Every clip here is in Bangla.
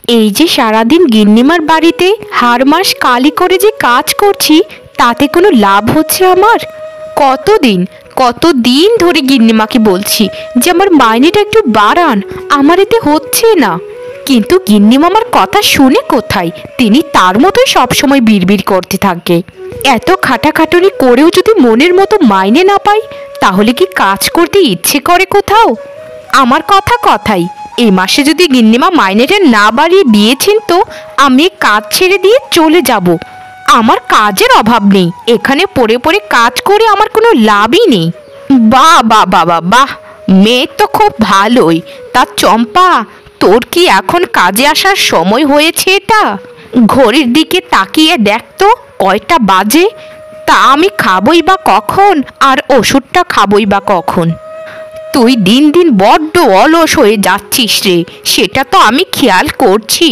এই যে সারাদিন গিন্নিমার বাড়িতে হার মাস কালি করে যে কাজ করছি, তাতে কোনো লাভ হচ্ছে আমার? কতদিন ধরে গিন্নিমাকে বলছি যে আমার মাইনেটা একটু বাড়ান, আমার এতে হচ্ছে না। কিন্তু গিন্নিমা আমার কথা শুনে কোথায়, তিনি তার মতোই সবসময় বিড়বিড় করতে থাকে। এত খাটাখাটুনি করেও যদি মনের মতো মাইনে না পাই, তাহলে কি কাজ করতে ইচ্ছে করে কোথাও? আমার কথাই, এই মাসে যদি গিন্নিমা মাইনেটা না বাড়িয়ে দিয়েছেন, তো আমি কাজ ছেড়ে দিয়ে চলে যাব। আমার কাজের অভাব নেই, এখানে পড়ে পড়ে কাজ করে আমার কোনো লাভই নেই। বাহ বাহ বাহ বাহ বাহ, মেয়ে তো খুব ভালোই। তা চম্পা, তোর কি এখন কাজে আসার সময় হয়েছে? এটা ঘড়ির দিকে তাকিয়ে দেখ তো কয়টা বাজে। তা আমি খাবই বা কখন, আর ওষুধটা খাবই বা কখন? তুই দিন দিন বড্ড অলস হয়ে যাচ্ছিস রে, সেটা তো আমি খেয়াল করছি।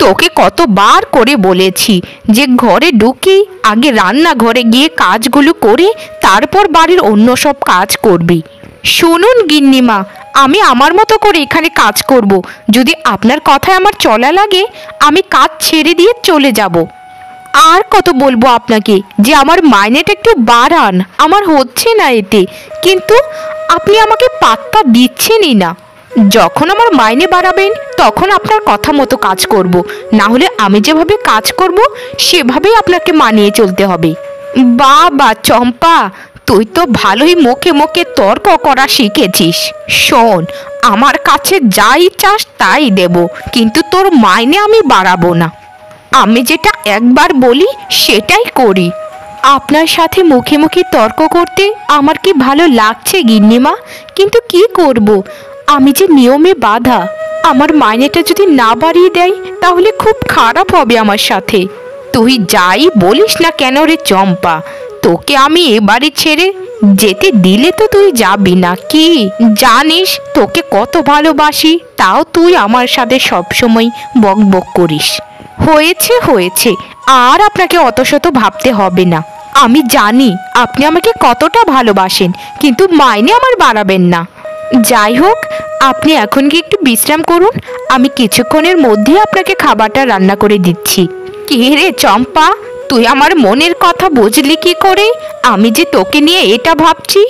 তোকে কতবার করে বলেছি যে ঘরে ঢুকি আগে রান্নাঘরে গিয়ে কাজগুলো করে তারপর বাড়ির অন্য সব কাজ করবি। শুনুন গিন্নিমা, আমি আমার মতো করে এখানে কাজ করব। যদি আপনার কথায় আমার চলা লাগে, আমি কাজ ছেড়ে দিয়ে চলে যাব। আর কত বলবো আপনাকে যে আমার মাইনেটা একটু বাড়ান, আমার হচ্ছে না এতে। কিন্তু আপনি আমাকে পাত্তা দিচ্ছেনই না। যখন আমার মাইনে বাড়াবেন তখন আপনার কথা মতো কাজ করব, না হলে আমি যেভাবে কাজ করব সেভাবেই আপনাকে মানিয়ে চলতে হবে। বাবা চম্পা, তুই তো ভালোই মুখে মুখে তর্ক করা শিখেছিস। শোন, আমার কাছে যাই চাস তাই দেব, কিন্তু তোর মাইনে আমি বাড়াবো না। আমি যেটা একবার বলি সেটাই করি। আপনার সাথে মুখে মুখে তর্ক করতে আমার কি ভালো লাগছে গিন্নিমা, কিন্তু কি করব, আমি যে নিয়মে বাঁধা। আমার মাইনেটা যদি না বাড়িয়ে দেয় তাহলে খুব খারাপ হবে আমার সাথে। তুই যাই বলিস না কেন রে চম্পা, তোকে আমি এ বাড়ি ছেড়ে যেতে দিলে তো তুই যাবি না। কি জানিস তোকে কত ভালোবাসি, তাও তুই আমার সাথে সবসময় বক বক করিস। হয়েছে, আর আপনাকে অত শত ভাবতে হবে না। আমি জানি আপনি আমাকে কতটা ভালোবাসেন, কিন্তু মাইনে আমার বাড়াবেন না। যাই হোক, আপনি এখন কি একটু বিশ্রাম করুন, আমি কিছুক্ষণের মধ্যেই আপনাকে খাবারটা রান্না করে দিচ্ছি। কি রে চম্পা, তুই আমার মনের কথা বুঝলি কি করে? আমি যে তোকে নিয়ে এটা ভাবছি।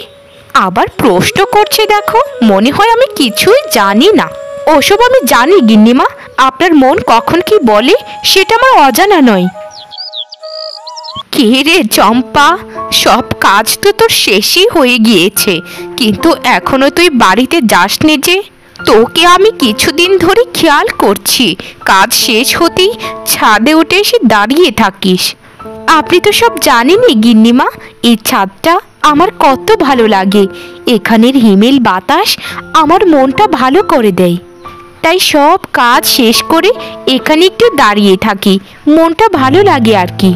আবার প্রশ্ন করছে, দেখো মনে হয় আমি কিছুই জানি না। ওসব আমি জানি গিন্নিমা, আপনার মন কখন কি বলে সেটা আমার অজানা নয়। কে রে চম্পা, সব কাজ তো তোর শেষই হয়ে গিয়েছে, কিন্তু এখনো তুই বাড়িতে যাসনি যে? তোকে আমি কিছুদিন ধরে খেয়াল করছি, কাজ শেষ হতেই ছাদে উঠে এসে দাঁড়িয়ে থাকিস। আপনি তো সব জানেনই গিন্নিমা, এই ছাদটা আমার কত ভালো লাগে। এখানের হিমেল বাতাস আমার মনটা ভালো করে দেয়। তাই সব কাজ শেষ করে এখানে একটু দাঁড়িয়ে থাকি, মনটা ভালো লাগে আর কি।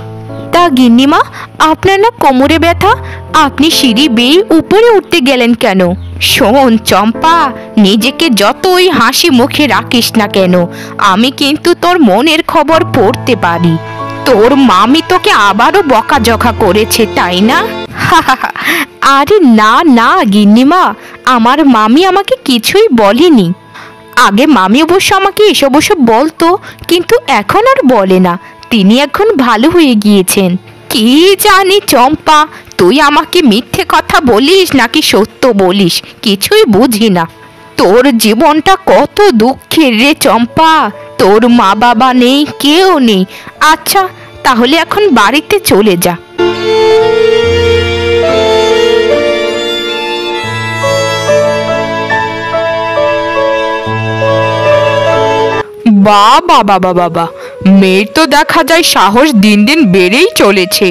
তা গিন্নিমা, আপনার না কোমরে ব্যথা, আপনি সিঁড়ি বেয়ে উপরে উঠতে গেলেন কেন? শোন চম্পা, নিজেকে যতই হাসি মুখে রাখিস না কেন, আমি কিন্তু তোর মনের খবর পড়তে পারি। তোর মামি তোকে আবারও বকাঝকা করেছে, তাই না? আরে না না গিন্নিমা, আমার মামি আমাকে কিছুই বলেনি। আগে মামি অবশ্য আমাকে এসব বলতো, কিন্তু এখন আর বলে না। তিনি এখন ভালো হয়ে গিয়েছেন। কি জানি চম্পা, তুই আমাকে মিথ্যে কথা বলিস নাকি সত্য বলিস কিছুই বুঝি না। তোর জীবনটা কত দুঃখের রে চম্পা, তোর মা বাবা নেই, কেউ নেই। আচ্ছা তাহলে এখন বাড়িতে চলে যা। বাবা বাবা বাবা, মেয়ের তো দেখা যায় সাহস দিন দিন বেড়েই চলেছে।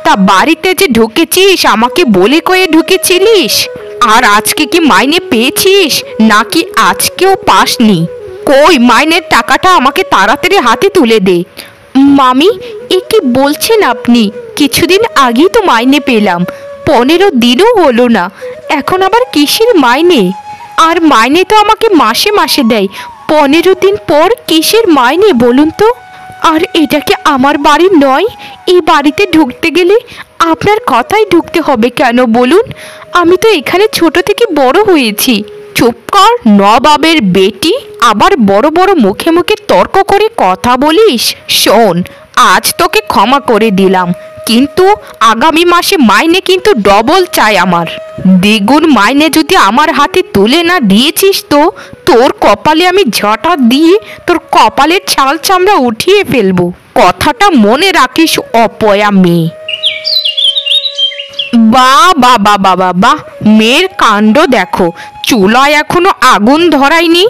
তা বাড়িতে যে ঢুকেছিস আমাকে বলে কয়ে ঢুকেছিলিস? আর আজকে কি মাইনে পেয়েছিস নাকি আজকেও পাসনি? কই মাইনের টাকাটা আমাকে তাড়াতাড়ি হাতে তুলে দে। মামি, এ কি বলছেন আপনি? কিছুদিন আগেই তো মাইনে পেলাম, 15 দিনও হলো না, এখন আবার কিসের মাইনে? আর মাইনে তো আমাকে মাসে মাসে দেয়, 15 দিন পর কিসের মাইনে বলুন তো? আর এটা কি আমার বাড়ি নয়? এই বাড়িতে ঢুকতে গেলে আপনার কথাই ঢুকতে হবে কেন বলুন? আমি তো এখানে ছোট থেকে বড় হয়েছি। চুপ কর নবাবের বেটি, আবার বড় বড় মুখে মুখে তর্ক করে কথা বলিস। শোন, আজ তোকে ক্ষমা করে দিলাম, কিন্তু আগামী মাসে মাইনে কিন্তু ডবল চাই আমার। দ্বিগুণ মাইনে যদি আমার হাতে তুলে না দিয়েছিস তো তোর কপালে আমি ঝাঁটা দিয়ে তোর কপালের ছাল চামড়া উঠিয়ে ফেলবো। কথাটা মনে রাখিস অপয়া মেয়ে। বাহ বা বা বা বা, মেয়ের কাণ্ড দেখো, চুলায় এখনো আগুন ধরায়নি,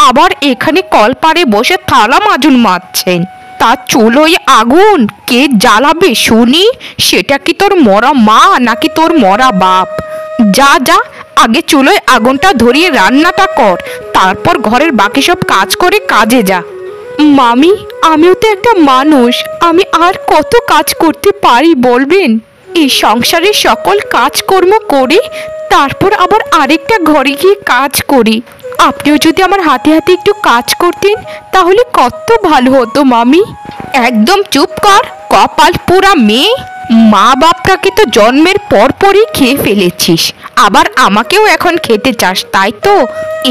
আবার এখানে কলপারে বসে থালা মাজুন মাজছেন। তার চুলোয় আগুন কে জ্বালাবে শুনি? সেটা কি তোর মরা মা নাকি তোর মরা বাপ? যা যা, আগে চুলোয় আগুনটা ধরিয়ে রান্নাটা কর, তারপর ঘরের বাকি সব কাজ করে কাজে যা। মামি, আমিও তো একটা মানুষ, আমি আর কত কাজ করতে পারি বলবেন? এই সংসারের সকল কাজকর্ম করে তারপর আবার আরেকটা ঘরে গিয়ে কাজ করি। আপনিও যদি আমার হাতে হাতে একটু কাজ করতেন তাহলে কত ভালো হতো মামি। একদম চুপ কর কপাল পোড়া মেয়ে। মা বাপটাকে তো জন্মের পরপরই খেয়ে ফেলেছিস, আবার আমাকেও এখন খেতে চাস, তাই তো?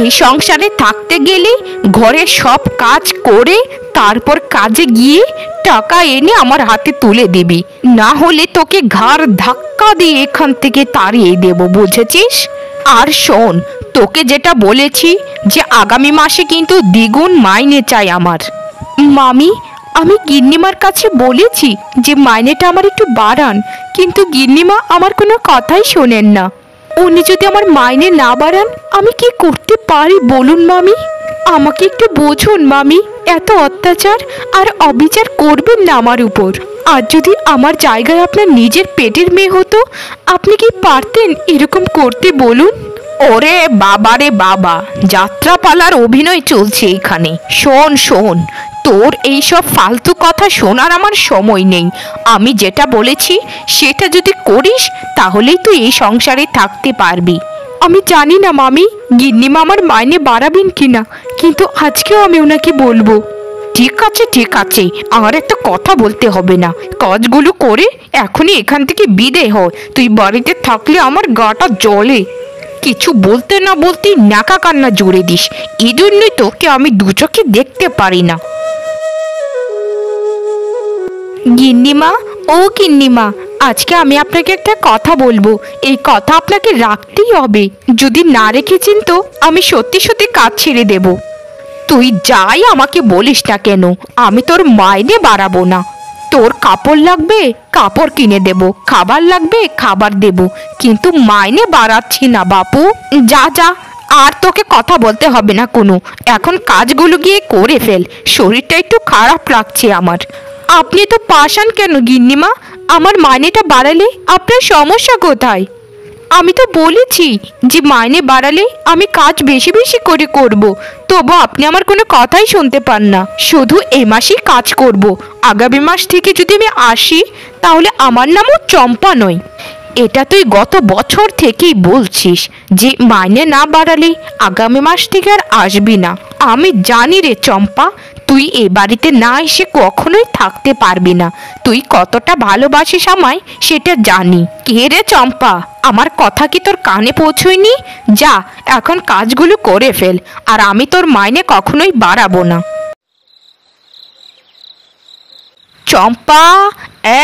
এই সংসারে থাকতে গেলে ঘরের সব কাজ করে তারপর কাজে গিয়ে টাকা এনে আমার হাতে তুলে দিবি, না হলে তোকে ঘাড় ধাক্কা দিয়ে এখান থেকে তাড়িয়ে দেব, বুঝেছিস? আর শোন, তোকে যেটা বলেছি যে আগামী মাসে কিন্তু দ্বিগুণ মাইনে চাই আমার। মামি, আমি গিন্নিমার কাছে বলেছি যে মাইনেটা আমার একটু বাড়ান, কিন্তু গিন্নিমা আমার কোনো কথাই শোনেন না। উনি যদি আমার মাইনে না বাড়ান আমি কি করতে পারি বলুন মামি? আমাকে একটু বোঝুন মামি, এত অত্যাচার আর অবিচার করবেন না আমার উপর। আর যদি আমার জায়গায় আপনার নিজের পেটের মেয়ে হতো, আপনি কি পারতেন এরকম করতে বলুন? ওরে বাবা রে বাবা, যাত্রাপালার অভিনয় চলছে এখানে। শোন শোন, তোর এইসব ফালতু কথা শোনার আমার সময় নেই। আমি যেটা বলেছি সেটা যদি করিস তাহলেই তুই এই সংসারে থাকতে পারবি। আমি জানি না মামি গিন্নিমা আমার মাইনে বাড়াবেন কিনা, কিন্তু আজকেও আমি ওনাকে বলবো। ঠিক আছে ঠিক আছে, আর একটা কথা বলতে হবে না, কাজগুলো করে এখনই এখান থেকে বিদায় হ। তুই বাড়িতে থাকলে আমার গাটা জ্বলে। কিছু বলতে না বলতেই নাকা কান্না জুড়ে দিস, এই জন্যই তোকে আমি দু চোখে দেখতে পারি না। গিন্নিমা, ও গিন্নিমা, আজকে আমি আপনাকে একটা কথা বলবো, এই কথা আপনাকে রাখতেই হবে। যদি না রেখেছেন তো আমি সত্যি সত্যি কাজ ছেড়ে দেব। তুই যাই আমাকে বলিস না কেন, আমি তোর মাইনে বাড়াবো না। তোর কাপড় লাগবে কাপড় কিনে দেব, খাবার লাগবে খাবার দেব, কিন্তু মাইনে বাড়াচ্ছি না বাপু। যা যা, আর তোকে কথা বলতে হবে না কোনো, এখন কাজগুলো গিয়ে করে ফেল, শরীরটা একটু খারাপ লাগছে আমার। আপনি তো পাশান কেন গিন্নিমা? আমার মাইনেটা বাড়ালে আপনার সমস্যা কোথায়? আমি তো বলেছি যে মাইনে বাড়ালে আমি কাজ বেশি বেশি করে করব, তবু আপনি আমার কোনো কথাই শুনতে পান না। শুধু এ মাসেই কাজ করব, আগামী মাস থেকে যদি আমি আসি তাহলে আমার নামও চম্পা নয়। এটা তুই গত বছর থেকেই বলছিস যে মাইনে না বাড়ালে আগামী মাস থেকে আর আসবি না। আমি জানি রে চম্পা, তুই এ বাড়িতে না এসে কখনোই থাকতে পারবি না। তুই কতটা ভালোবাসিস আমায় সেটা জানি। কে রে চম্পা, আমার কথা কি তোর কানে পৌঁছয়নি? যা এখন কাজগুলো করে ফেল, আর আমি তোর মাইনে কখনোই বাড়াবো না। চম্পা,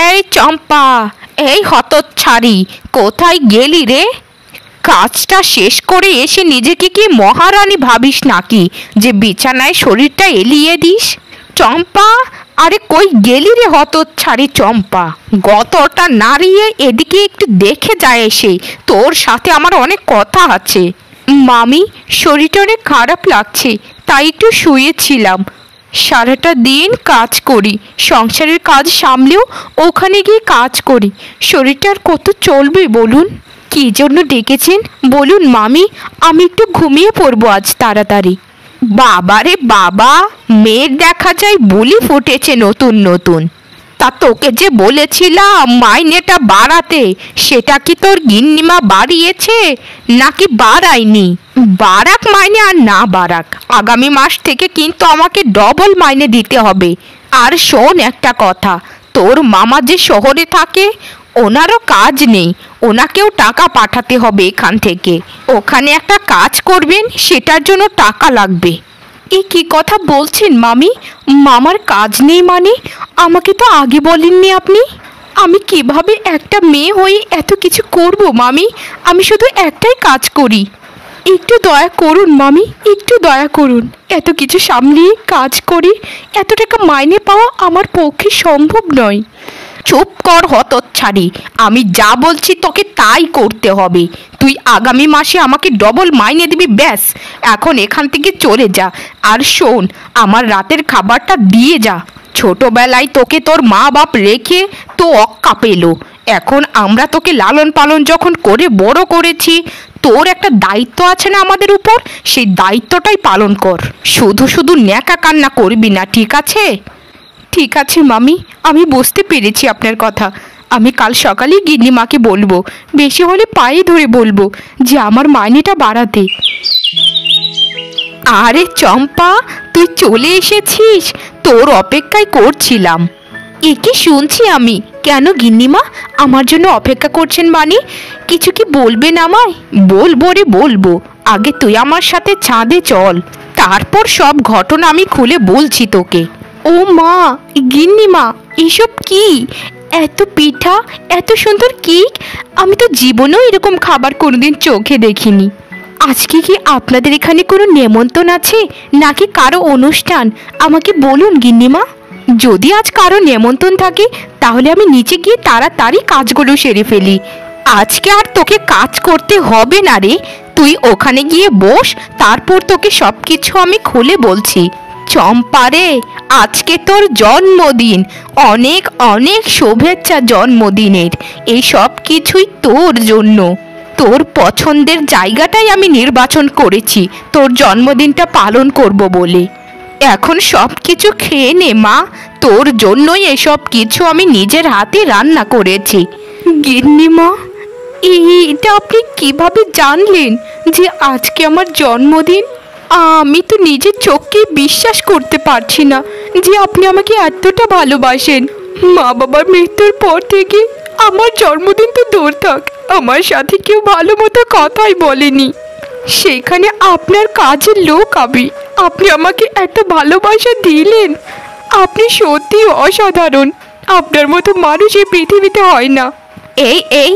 এই চম্পা, এই হতচ্ছাড়ি, কোথায় গেলি রে? কাজটা শেষ করে এসে নিজেকে কি মহারানী ভাবিস নাকি যে বিছানায় শরীরটা এলিয়ে দিস? চম্পা, আরে কই গেলি রে হতচ্ছাড়ি চম্পা? গতটা নাড়িয়ে এদিকে একটু দেখে যায় এসে, তোর সাথে আমার অনেক কথা আছে। মামি, শরীরটা অনেক খারাপ লাগছে তাই একটু শুয়েছিলাম। সারাটা দিন কাজ করি, সংসারের কাজ সামলেও ওখানে গিয়ে কাজ করি, শরীরটা আর কত চলবে বলুন? কী জন্য ডেকেছেন বলুন মামি, আমি একটু ঘুমিয়ে পড়বো আজ তাড়াতাড়ি। বাবা রে বাবা, মেঘ দেখা যায় বুলি ফুটেছে নতুন নতুন। তা তোকে যে বলেছিলাম মাইনেটা বাড়াতে, সেটা কি তোর গিন্নিমা বাড়িয়েছে নাকি বাড়ায়নি? বাড়াক মাইনে আর না বাড়াক, আগামী মাস থেকে কিন্তু আমাকে ডবল মাইনে দিতে হবে। আর শোন একটা কথা, তোর মামা যে শহরে থাকে ওনারও কাজ নেই, ওনাকেও টাকা পাঠাতে হবে এখান থেকে। ওখানে একটা কাজ করবেন, সেটার জন্য টাকা লাগবে। এ কি কথা বলছেন মামি? মামার কাজ নেই মানে? আমাকে তো আগে বলেননি আপনি। আমি কিভাবে একটা মেয়ে হয়ে এত কিছু করব মামি? আমি শুধু একটাই কাজ করি। একটু দয়া করুন মামি, একটু দয়া করুন। এত কিছু সামলিয়ে কাজ করে এত টাকা মাইনে পাওয়া আমার পক্ষে সম্ভব নয়। চুপ কর হতচ্ছাড়ি, আমি যা বলছি তোকে তাই করতে হবে। তুই আগামী মাসে আমাকে ডবল মাইনে দিবি, ব্যাস। এখন এখান থেকে চলে যা। আর শোন, আমার রাতের খাবারটা দিয়ে যা। ছোটবেলায় তোকে তোর মা বাপ রেখে তো অক্কা পেল, এখন আমরা তোকে লালন পালন যখন করে বড় করেছি, তোর একটা দায়িত্ব আছে না আমাদের উপর, সেই দায়িত্বটাই পালন কর। শুধু শুধু ন্যাকা কান্না করবি না, ঠিক আছে? ঠিক আছে মামি, আমি বুঝতে পেরেছি আপনার কথা। আমি কাল সকালেই গিন্নিমাকে বলবো, বেশি হলে পায়ে ধরে বলবো যে আমার মাইনেটা বাড়াতে। আরে চম্পা, তুই চলে এসেছিস? তোর অপেক্ষায় করছিলাম। একে শুনছি আমি। কেন গিন্নিমা আমার জন্য অপেক্ষা করছেন মানে? কিছু কি বলবেন আমায়? বলবো রে বলবো, আগে তুই আমার সাথে ছাদে চল, তারপর সব ঘটনা আমি খুলে বলছি তোকে। ও মা, গিন্নিমা এসব কি? এত পিঠা, এত সুন্দর কেক, আমি তো জীবনেও এরকম খাবার কোনোদিন চোখে দেখিনি। আজকে কি আপনাদের এখানে কোনো নেমন্তন্ন আছে নাকি কারো অনুষ্ঠান? আমাকে বলুন গিন্নিমা। যদি আজ কারো নেমন্তন্ন থাকে তাহলে আমি নিচে গিয়ে তাড়াতাড়ি কাজগুলো সেরে ফেলি। আজকে আর তোকে কাজ করতে হবে না রে, তুই ওখানে গিয়ে বস, তারপর তোকে সব কিছু আমি খুলে বলছি। চম্পা রে, আজকে তোর জন্মদিন, অনেক অনেক শুভেচ্ছা জন্মদিনের। এই সব কিছুই তোর জন্য। তোর পছন্দের জায়গাটাই আমি নির্বাচন করেছি তোর জন্মদিনটা পালন করব বলে। এখন সব কিছু খেয়ে নে মা, তোর জন্যই এসব কিছু আমি নিজের হাতে রান্না করেছি। গিন্নিমা, এটা আপনি কিভাবে জানলেন যে আজকে আমার জন্মদিন? আমি তো নিজের চোখকে বিশ্বাস করতে পারছি না যে আপনি আমাকে এতটা ভালোবাসেন। মা বাবার মৃত্যুর পর থেকে আমার জন্মদিন তো দূর থাক, আমার সাথে কেউ ভালো মতো কথাই বলেনি। সেখানে আপনার কাজের লোক আপনি আমাকে এত ভালোবাসা দিলেন। আপনি সত্যি অসাধারণ, আপনার মতো মানুষ এই পৃথিবীতে হয় না। এই এই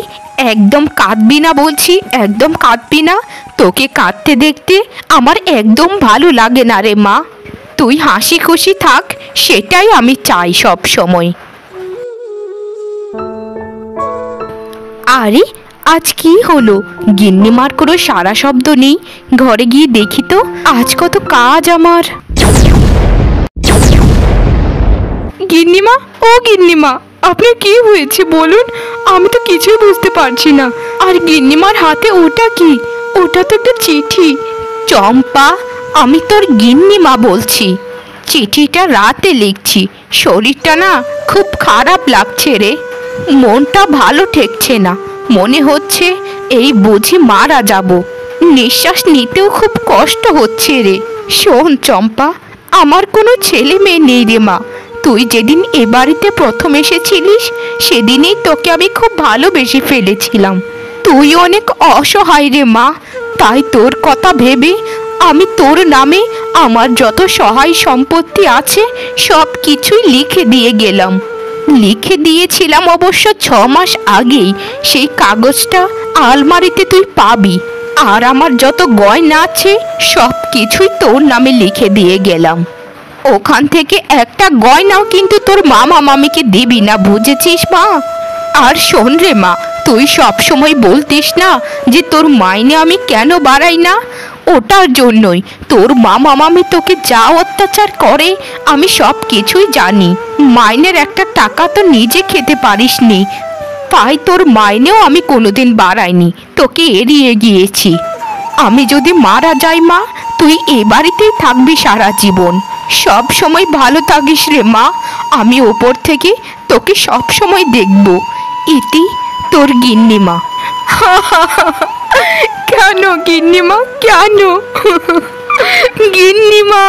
একদম কাঁদবি না বলছি, একদম কাঁদবি না। তোকে কাঁদতে দেখতে আমার একদম ভালো লাগে না রে মা। তুই হাসি খুশি থাক, সেটাই আমি চাই সব সময়। আরে আজ কি হলো? গিন্নিমার কোনো সারা শব্দ নেই। ঘরে গিয়ে দেখি তো আজ কত কাজ আমার। গিন্নিমা, ও গিন্নিমা, আপনার কি হয়েছে বলুন? আমি তো কিছুই বুঝতে পারছি না। আর গিন্নিমার হাতে ওটা কি? ওটা তো একটা চিঠি। চম্পা, আমি তোর গিন্নিমা বলছি। চিঠিটা রাতে লিখছি। শরীরটা না খুব খারাপ লাগছে রে, মনটা ভালো ঠেকছে না। মনে হচ্ছে এই বুঝি মারা যাব। নিঃশ্বাস নিতেও খুব কষ্ট হচ্ছে রে। শোন চম্পা, আমার কোনো ছেলে মেয়ে নেই রে মা। তুই যেদিন এ বাড়িতে প্রথম এসেছিলিস সেদিনই তোকে আমি খুব ভালোবেসে ফেলেছিলাম। তুই অনেক অসহায় রে মা, তাই তোর কথা ভেবে আমি তোর নামে আমার যত সহায় সম্পত্তি আছে সব কিছুই লিখে দিয়ে গেলাম। লিখে দিয়েছিলাম অবশ্য 6 মাস আগেই। সেই কাগজটা আলমারিতে তুই পাবি। আর আমার যত গয়না আছে সব কিছুই তোর নামে লিখে দিয়ে গেলাম। ওখান থেকে একটা গয়নাও কিন্তু তোর মামা মামিকে দিবি না, বুঝেছিস মা? আর শোন রে মা, তুই সব সময় বলতিস না যে তোর মাইনে আমি কেন বাড়াই না? ওটার জন্যই। তোর মামা মামি তোকে যা অত্যাচার করে আমি সব কিছুই জানি। মাইনের একটা টাকা তো নিজে খেতে পারিসনি, তাই তোর মাইনেও আমি কোনোদিন বাড়াইনি, তোকে এড়িয়ে গিয়েছি। আমি যদি মারা যাই মা, তুই এ বাড়িতেই থাকবি সারা জীবন। সব সময় ভালো থাকিস রে মা, আমি ওপর থেকে তোকে সব সময় দেখব। ইতি তোর গিন্নিমা। কেন গিন্নিমা, কেন? গিন্নিমা।